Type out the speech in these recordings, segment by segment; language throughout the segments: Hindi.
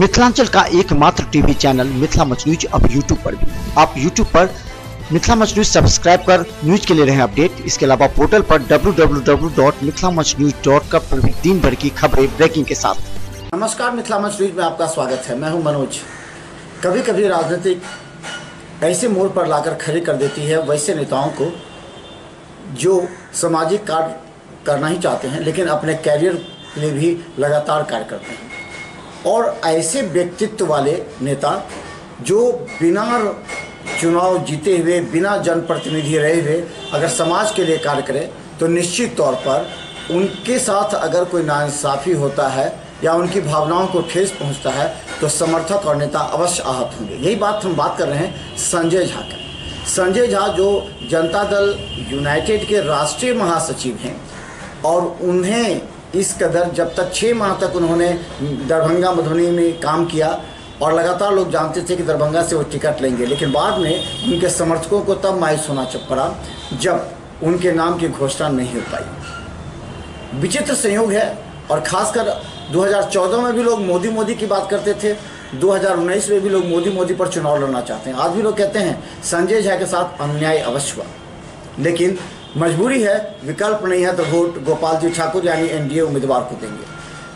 मिथिलांचल का एकमात्र TV channel Mithila much news अब यूट्यूब पर भी। आप यूट्यूब पर मिथिला मच न्यूज सब्सक्राइब कर न्यूज के लिए रहे अपडेट। इसके अलावा पोर्टल पर www.mithilamachnews.com पर भी दिन भर की खबरें ब्रेकिंग के साथ। नमस्कार, मिथिला मच न्यूज में आपका स्वागत है। मैं हूं मनोज। कभी कभी राजनीतिक ऐसे मोड़ पर लाकर खड़ी कर देती है वैसे नेताओं को जो सामाजिक कार्य करना ही चाहते हैं लेकिन अपने कैरियर के लिए भी लगातार कार्य करते हैं, और ऐसे व्यक्तित्व वाले नेता जो बिना चुनाव जीते हुए, बिना जनप्रतिनिधि रहे हुए अगर समाज के लिए कार्य करे तो निश्चित तौर पर उनके साथ अगर कोई नाइंसाफ़ी होता है या उनकी भावनाओं को ठेस पहुंचता है तो समर्थक और नेता अवश्य आहत होंगे। यही बात हम बात कर रहे हैं संजय झा का। संजय झा जो जनता दल यूनाइटेड के राष्ट्रीय महासचिव हैं, और उन्हें इस कदर जब तक 6 माह तक उन्होंने दरभंगा मधुबनी में काम किया और लगातार लोग जानते थे कि दरभंगा से वो टिकट लेंगे, लेकिन बाद में उनके समर्थकों को तब मायूस होना पड़ा जब उनके नाम की घोषणा नहीं हो पाई। विचित्र संयोग है, और खासकर 2014 में भी लोग मोदी की बात करते थे, 2019 में भी लोग मोदी पर चुनाव लड़ना चाहते हैं। आज भी लोग कहते हैं संजय झा के साथ अन्याय अवश्य हुआ, लेकिन मजबूरी है, विकल्प नहीं है तो वोट गोपाल जी ठाकुर यानी एनडीए उम्मीदवार को देंगे।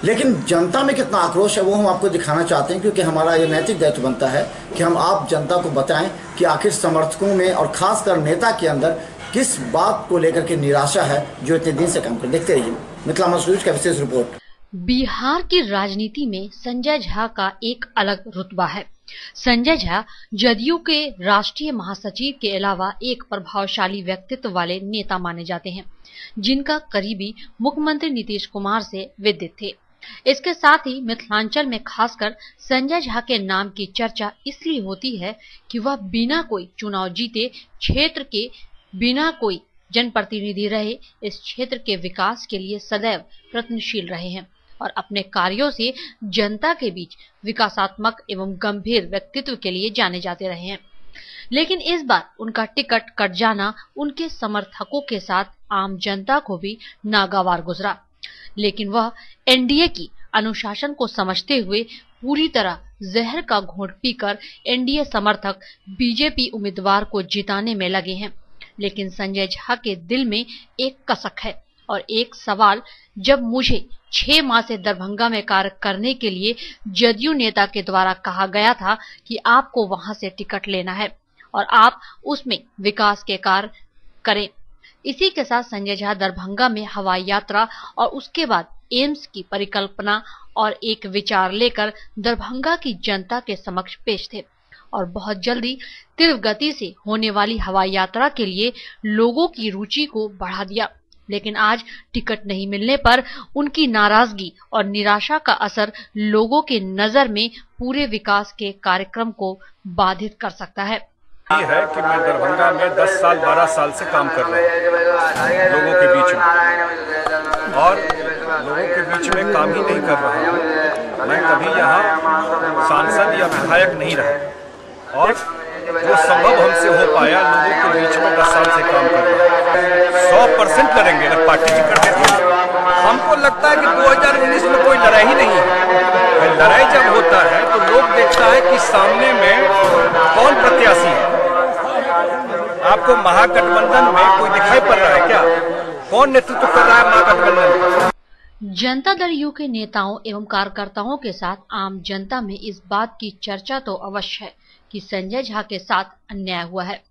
लेकिन जनता में कितना आक्रोश है वो हम आपको दिखाना चाहते हैं, क्योंकि हमारा ये नैतिक दायित्व बनता है कि हम आप जनता को बताएं कि आखिर समर्थकों में और खासकर नेता के अंदर किस बात को लेकर के निराशा है जो इतने दिन से काम कर। देखते रहिए मिथिला मच न्यूज का विशेष रिपोर्ट। बिहार की राजनीति में संजय झा का एक अलग रुतबा है। संजय झा जदयू के राष्ट्रीय महासचिव के अलावा एक प्रभावशाली व्यक्तित्व वाले नेता माने जाते हैं, जिनका करीबी मुख्यमंत्री नीतीश कुमार से विदित थे। इसके साथ ही मिथिलांचल में खासकर संजय झा के नाम की चर्चा इसलिए होती है कि वह बिना कोई चुनाव जीते, क्षेत्र के बिना कोई जनप्रतिनिधि रहे, इस क्षेत्र के विकास के लिए सदैव प्रयत्नशील रहे हैं और अपने कार्यों से जनता के बीच विकासात्मक एवं गंभीर व्यक्तित्व के लिए जाने जाते रहे हैं। लेकिन इस बार उनका टिकट कट जाना उनके समर्थकों के साथ आम जनता को भी नागवार गुजरा, लेकिन वह एनडीए की अनुशासन को समझते हुए पूरी तरह जहर का घूंट पीकर एनडीए समर्थक बीजेपी उम्मीदवार को जिताने में लगे हैं। लेकिन संजय झा के दिल में एक कसक है और एक सवाल, जब मुझे 6 माह से दरभंगा में कार्य करने के लिए जदयू नेता के द्वारा कहा गया था कि आपको वहां से टिकट लेना है और आप उसमें विकास के कार्य करें। इसी के साथ संजय झा दरभंगा में हवाई यात्रा और उसके बाद एम्स की परिकल्पना और एक विचार लेकर दरभंगा की जनता के समक्ष पेश थे, और बहुत जल्दी तीव्र गति से होने वाली हवाई यात्रा के लिए लोगों की रुचि को बढ़ा दिया। लेकिन आज टिकट नहीं मिलने पर उनकी नाराजगी और निराशा का असर लोगों के नजर में पूरे विकास के कार्यक्रम को बाधित कर सकता है। ये है कि मैं दरभंगा में 10 साल 12 साल से काम कर रहा हूँ लोगों के बीच में, और लोगों के बीच में काम ही नहीं कर रहा हूँ। मैं कभी यहाँ सांसद या विधायक नहीं रहा, और जो संभव हमसे हो पाया लोगों के बीच में 10 साल से काम कर रहा हूँ। 100% लड़ेंगे अगर पार्टी टिकट देती है। हमको लगता है कि 2019 में कोई लड़ाई ही नहीं है। लड़ाई जब होता है तो लोग देखता है कि सामने में कौन प्रत्याशी है। आपको महागठबंधन में कोई दिखाई पड़ रहा है क्या? कौन नेतृत्व कर रहा है महागठबंधन? जनता दल यू के नेताओं एवं कार्यकर्ताओं के साथ आम जनता में इस बात की चर्चा तो अवश्य है कि संजय झा के साथ अन्याय हुआ है।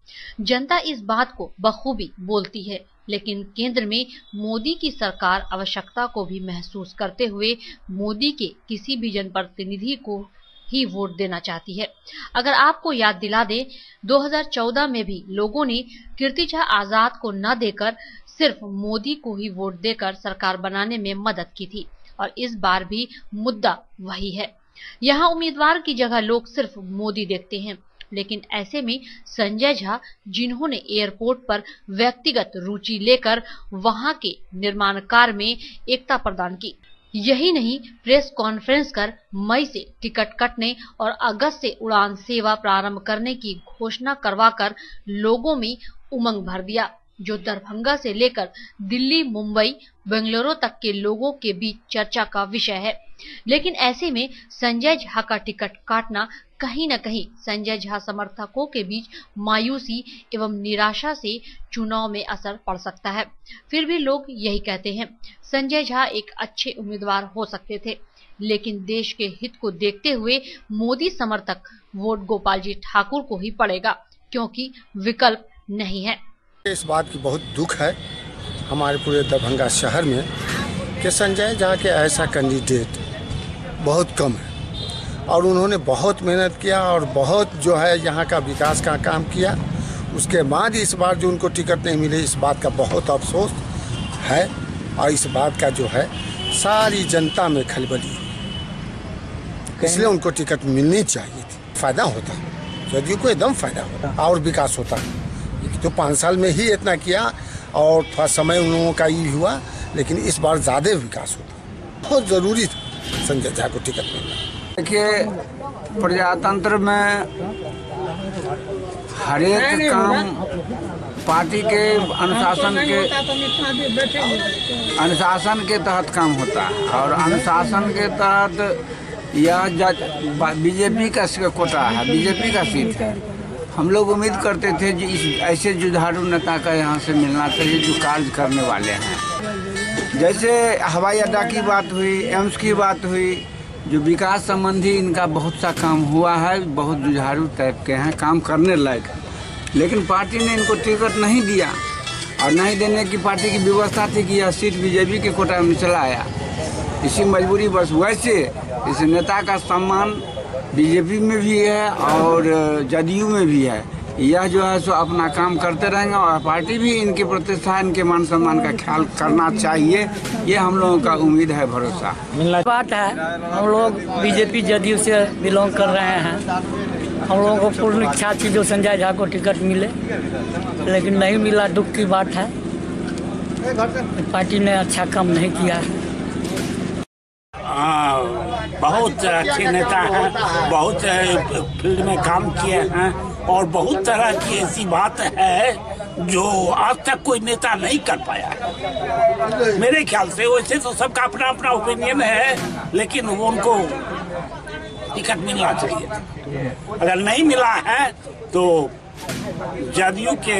जनता इस बात को बखूबी बोलती है, लेकिन केंद्र में मोदी की सरकार आवश्यकता को भी महसूस करते हुए मोदी के किसी भी जनप्रतिनिधि को ही वोट देना चाहती है। अगर आपको याद दिला दे, 2014 में भी लोगों ने कीर्ति झा आजाद को न देकर सिर्फ मोदी को ही वोट देकर सरकार बनाने में मदद की थी, और इस बार भी मुद्दा वही है। यहाँ उम्मीदवार की जगह लोग सिर्फ मोदी देखते हैं, लेकिन ऐसे में संजय झा, जिन्होंने एयरपोर्ट पर व्यक्तिगत रुचि लेकर वहां के निर्माण कार्य में एकता प्रदान की, यही नहीं प्रेस कॉन्फ्रेंस कर मई से टिकट कटने और अगस्त से उड़ान सेवा प्रारंभ करने की घोषणा करवाकर लोगों में उमंग भर दिया, जो दरभंगा से लेकर दिल्ली, मुंबई, बेंगलुरु तक के लोगों के बीच चर्चा का विषय है। लेकिन ऐसे में संजय झा का टिकट काटना कहीं न कहीं संजय झा समर्थकों के बीच मायूसी एवं निराशा से चुनाव में असर पड़ सकता है। फिर भी लोग यही कहते हैं, संजय झा एक अच्छे उम्मीदवार हो सकते थे, लेकिन देश के हित को देखते हुए मोदी समर्थक वोट गोपाल जी ठाकुर को ही पड़ेगा, क्योंकि विकल्प नहीं है। इस बात की बहुत दुख है हमारे पूरे दरभंगा शहर में कि संजय झा के ऐसा कैंडिडेट बहुत कम है और उन्होंने बहुत मेहनत किया और बहुत जो है यहाँ का विकास का काम किया। उसके बाद इस बार जो उनको टिकट नहीं मिले, इस बात का बहुत अफसोस है और इस बात का जो है सारी जनता में खलबली, इसलिए उनको टिकट मिलनी चाहिए थी। फायदा होता जदयू को, एकदम फायदा होता और विकास होता। तो 5 साल में ही इतना किया और थोड़ा समय उन लोगों का ही हुआ, लेकिन इस बार ज़्यादा विकास होता। बहुत ज़रूरी था संजय झा को टिकट मिलना। देखिए, प्रजातंत्र में हर एक काम पार्टी के अनुशासन के तहत काम होता है और अनुशासन के तहत यह बीजेपी का कोटा है, बीजेपी का सीट है। हम लोग उम्मीद करते थे कि इस ऐसे जुझारू नेता का यहाँ से मिलना चाहिए जो कार्य करने वाले हैं। जैसे हवाई अड्डा की बात हुई, एम्स की बात हुई, जो विकास संबंधी इनका बहुत सा काम हुआ है, बहुत जुझारू टाइप के हैं, काम करने लायक, लेकिन पार्टी ने इनको टिकट नहीं दिया और नहीं देने की पार्टी की व्यवस्था थी कि यह सीट बीजेपी के कोटा में चला आया। इसी मजबूरी बस। वैसे इस नेता का सम्मान बीजेपी में भी है और जदयू में भी है। यह जो है सो अपना काम करते रहेंगे और पार्टी भी इनकी प्रतिष्ठा, इनके मान सम्मान का ख्याल करना चाहिए। ये हम लोगों का उम्मीद है, भरोसा बात है। हम लोग बीजेपी जदयू से बिलोंग कर रहे हैं। हम लोगों को पूर्ण इच्छा थी जो संजय झा को टिकट मिले, लेकिन नहीं मिला। दुख की बात है, पार्टी ने अच्छा काम नहीं किया है। बहुत अच्छे नेता हैं, बहुत फील्ड में काम किए हैं और बहुत तरह की ऐसी बात है जो आज तक कोई नेता नहीं कर पाया। मेरे ख्याल से वैसे तो सबका अपना अपना ओपिनियन है, लेकिन वो उनको टिकट मिलना चाहिए। अगर नहीं मिला है तो जदयू के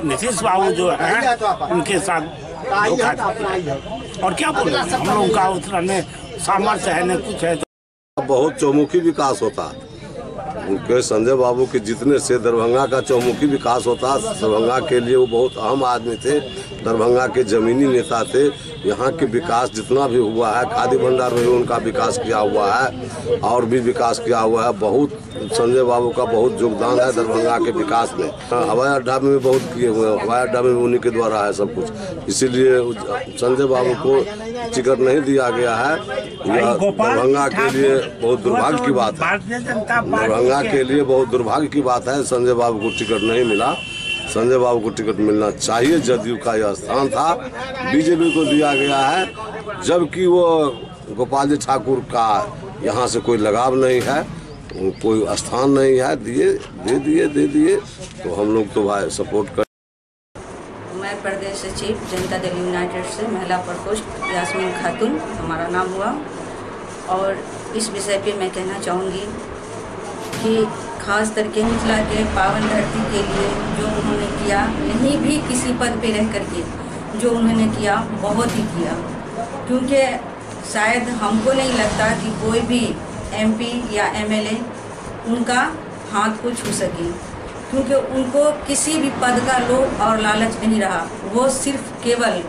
नीतीश बाबू जो हैं उनके साथ धोखा और क्या बोले, हम लोगों का उतना सामर्थ्य है न कुछ है। बहुत चौमुखी विकास होता उनके संजय बाबू के जितने से दरभंगा का चौमुखी विकास होता। दरभंगा के लिए वो बहुत अहम आदमी थे, दरभंगा के जमीनी नेता थे। यहाँ के विकास जितना भी हुआ है, खादी भंडार में भी उनका विकास किया हुआ है और भी विकास किया हुआ है। बहुत संजय बाबू का बहुत योगदान है दरभंगा के विकास में। हवाई अड्डा में भी बहुत किए हुए हैं, हवाई अड्डा में भी उन्हीं के द्वारा है सब कुछ। इसीलिए संजय बाबू को टिकट नहीं दिया गया है। यह दरभंगा के लिए बहुत दुर्भाग्य की बात है। दरभंगा के लिए बहुत दुर्भाग्य की बात है, संजय बाबू को टिकट नहीं मिला। संजय बाबू को टिकट मिलना चाहिए। जदयू का यह स्थान था, बीजेपी को दिया गया है, जबकि वो गोपाल जी ठाकुर का यहाँ से कोई लगाव नहीं है, कोई स्थान नहीं है। दे दिए तो हम लोग तो भाई सपोर्ट कर। मैं प्रदेश सचिव जनता दल यूनाइटेड से महिला प्रकोष्ठ यास्मीन खातून हमारा नाम हुआ। और इस विषय पे मैं कहना चाहूँगी कि खास करके मिथिला के पावन धरती के लिए जो उन्होंने किया, नहीं भी किसी पद पे रह करके जो उन्होंने किया, बहुत ही किया। क्योंकि शायद हमको नहीं लगता कि कोई भी एमपी या एमएलए उनका हाथ को छू सके, क्योंकि उनको किसी भी पद का लोभ और लालच नहीं रहा। वो सिर्फ केवल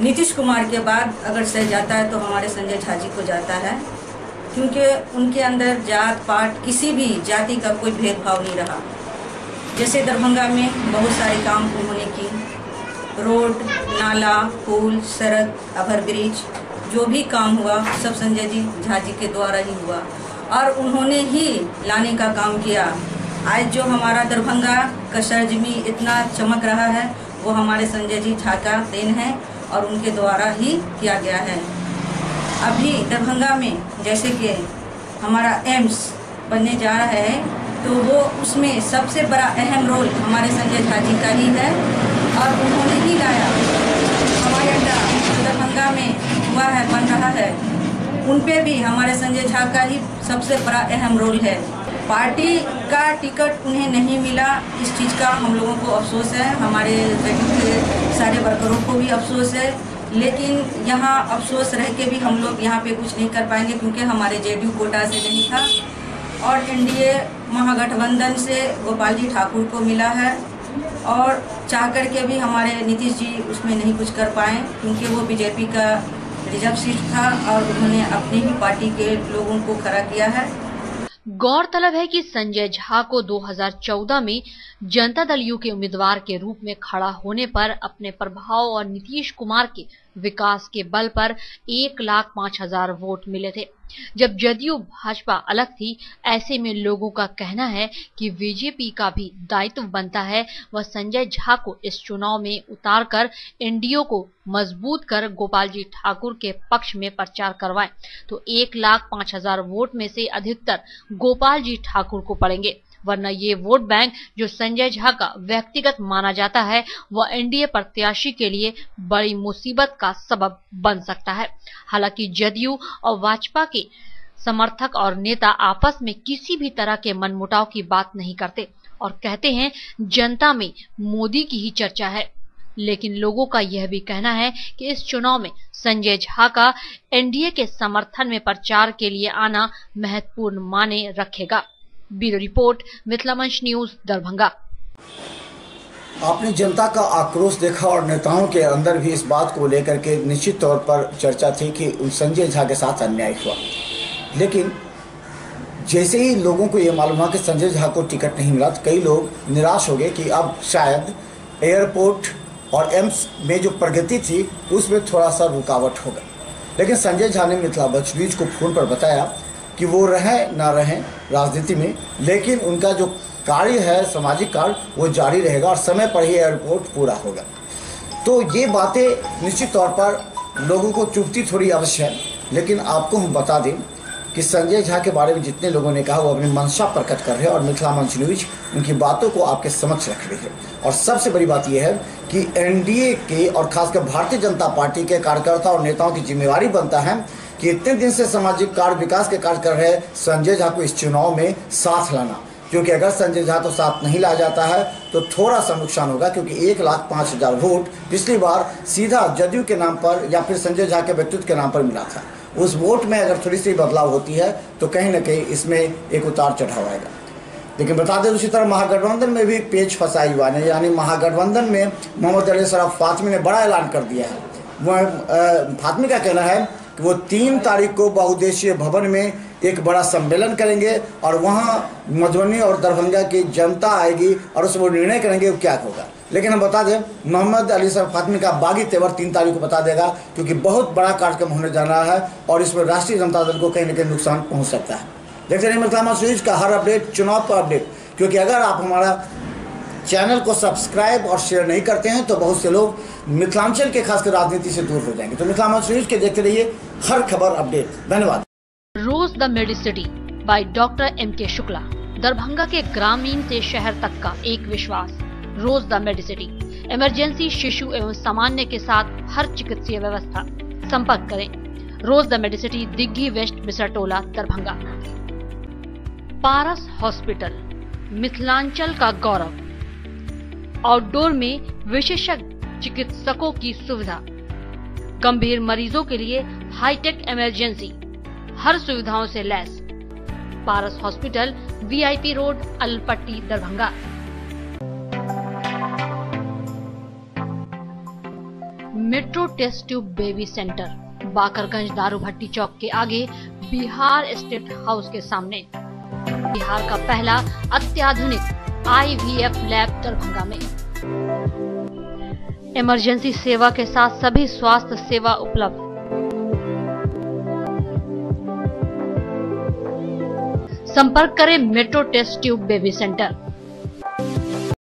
नीतीश कुमार के बाद अगर सह जाता है तो हमारे संजय झा जी को जाता है, क्योंकि उनके अंदर जात पात किसी भी जाति का कोई भेदभाव नहीं रहा। जैसे दरभंगा में बहुत सारे काम उन्होंने की, रोड, नाला, पुल, सड़क, ओवर ब्रिज, जो भी काम हुआ सब संजय जी झा जी के द्वारा ही हुआ और उन्होंने ही लाने का काम किया। आज जो हमारा दरभंगा का सरजमी इतना चमक रहा है वो हमारे संजय जी झा का देन है और उनके द्वारा ही किया गया है। अभी दरभंगा में जैसे कि हमारा एम्स बनने जा रहा है तो वो उसमें सबसे बड़ा अहम रोल हमारे संजय झा जी का ही है और उन्होंने ही लाया। हवाई अड्डा दरभंगा में हुआ है, बन रहा है, उन पे भी हमारे संजय झा का ही सबसे बड़ा अहम रोल है। पार्टी का टिकट उन्हें नहीं मिला, इस चीज़ का हम लोगों को अफसोस है, हमारे जेडीयू के सारे वर्करों को भी अफसोस है। लेकिन यहाँ अफसोस रह के भी हम लोग यहाँ पे कुछ नहीं कर पाएंगे, क्योंकि हमारे जेडीयू कोटा से नहीं था और एनडीए महागठबंधन से गोपाल जी ठाकुर को मिला है, और चाह कर के भी हमारे नीतीश जी उसमें नहीं कुछ कर पाए, क्योंकि वो बीजेपी का रिजर्व सीट था और उन्होंने अपनी ही पार्टी के लोगों को खड़ा किया है। गौरतलब है कि संजय झा को 2014 में जनता दल यू के उम्मीदवार के रूप में खड़ा होने पर अपने प्रभाव और नीतीश कुमार के विकास के बल पर 1,05,000 वोट मिले थे। जब जदयू भाजपा अलग थी, ऐसे में लोगों का कहना है कि बीजेपी का भी दायित्व बनता है वह संजय झा को इस चुनाव में उतारकर एनडीए को मजबूत कर गोपाल जी ठाकुर के पक्ष में प्रचार करवाएं, तो 1,05,000 वोट में से अधिकतर गोपाल जी ठाकुर को पड़ेंगे, वरना ये वोट बैंक जो संजय झा का व्यक्तिगत माना जाता है वह एनडीए प्रत्याशी के लिए बड़ी मुसीबत का सबब बन सकता है। हालांकि जदयू और भाजपा के समर्थक और नेता आपस में किसी भी तरह के मनमुटाव की बात नहीं करते और कहते हैं जनता में मोदी की ही चर्चा है, लेकिन लोगों का यह भी कहना है कि इस चुनाव में संजय झा का एनडीए के समर्थन में प्रचार के लिए आना महत्वपूर्ण माने रखेगा। ब्यूरो रिपोर्ट, मिथिला मंच न्यूज, दरभंगा। आपने जनता का आक्रोश देखा और नेताओं के अंदर भी इस बात को लेकर के निश्चित तौर पर चर्चा थी कि संजय झा के साथ अन्याय हुआ, लेकिन जैसे ही लोगों को ये मालूम हुआ कि संजय झा को टिकट नहीं मिला तो कई लोग निराश हो गए कि अब शायद एयरपोर्ट और एम्स में जो प्रगति थी उसमें थोड़ा सा रुकावट होगा। लेकिन संजय झा ने मिथिला मंच न्यूज को फोन पर बताया कि वो रहें ना रहें राजनीति में, लेकिन उनका जो कार्य है सामाजिक कार्य वो जारी रहेगा और समय पर ही एयरपोर्ट पूरा होगा। तो ये बातें निश्चित तौर पर लोगों को चुभती थोड़ी अवश्य है, लेकिन आपको हम बता दें कि संजय झा के बारे में जितने लोगों ने कहा वो अपनी मंशा प्रकट कर रहे हैं और मिथिला मंच न्यूज उनकी बातों को आपके समक्ष रख रही है। और सबसे बड़ी बात यह है कि एनडीए के और खासकर भारतीय जनता पार्टी के कार्यकर्ता और नेताओं की जिम्मेवारी बनता है कि इतने दिन से सामाजिक कार्य विकास के कार्य कर रहे संजय झा को इस चुनाव में साथ लाना, क्योंकि अगर संजय झा को साथ नहीं लाया जाता है तो थोड़ा सा नुकसान होगा, क्योंकि 1,05,000 वोट पिछली बार सीधा जदयू के नाम पर या फिर संजय झा के व्यक्तित्व के नाम पर मिला था। उस वोट में अगर थोड़ी सी बदलाव होती है तो कहीं ना कहीं इसमें एक उतार चढ़ाव आएगा। लेकिन बता दें दूसरी तरफ महागठबंधन में भी पेच फंसाई हुआ है, यानी महागठबंधन में मोहम्मद अली शराफ फातमी ने बड़ा ऐलान कर दिया है। वह फातमी का कहना है कि वो 3 तारीख को बहुउद्देशीय भवन में एक बड़ा सम्मेलन करेंगे और वहाँ मधुबनी और दरभंगा की जनता आएगी और उसमें वो निर्णय करेंगे वो क्या होगा। लेकिन हम बता दें मोहम्मद अली शराफ फातमी का बागी तेवर 3 तारीख को बता देगा, क्योंकि बहुत बड़ा कार्यक्रम होने जा रहा है और इसमें राष्ट्रीय जनता दल को कहीं ना कहीं नुकसान पहुँच सकता है। देखते रहिए मिथिला मंच न्यूज का हर अपडेट, चुनाव पर अपडेट, क्योंकि अगर आप हमारा चैनल को सब्सक्राइब और शेयर नहीं करते हैं तो बहुत से लोग मिथिलांचल के खासकर राजनीति से दूर हो जाएंगे। तो मिथिला मंच न्यूज के देखते रहिए हर खबर अपडेट। धन्यवाद। Rose the Medicity by doctor M.K. Shukla, Darbhanga के ग्रामीण से शहर तक का एक विश्वास। रोज द मेडिसिटी, इमरजेंसी, शिशु एवं सामान्य के साथ हर चिकित्सीय व्यवस्था। संपर्क करें Rose the Medicity, Digghi west, Bisartola, Darbhanga. Paras hospital, Mithilanchal का गौरव। आउटडोर में विशेषज्ञ चिकित्सकों की सुविधा, गंभीर मरीजों के लिए हाईटेक इमरजेंसी, हर सुविधाओं से लैस। Paras hospital, VIP road, Alpatti, Darbhanga. Metro test tube baby centre, Bakarganj Daru Bhatti चौक के आगे, बिहार स्टेट हाउस के सामने। बिहार का पहला अत्याधुनिक IVF लैब दरभंगा में। इमरजेंसी सेवा के साथ सभी स्वास्थ्य सेवा उपलब्ध। संपर्क करें metro test tube baby centre,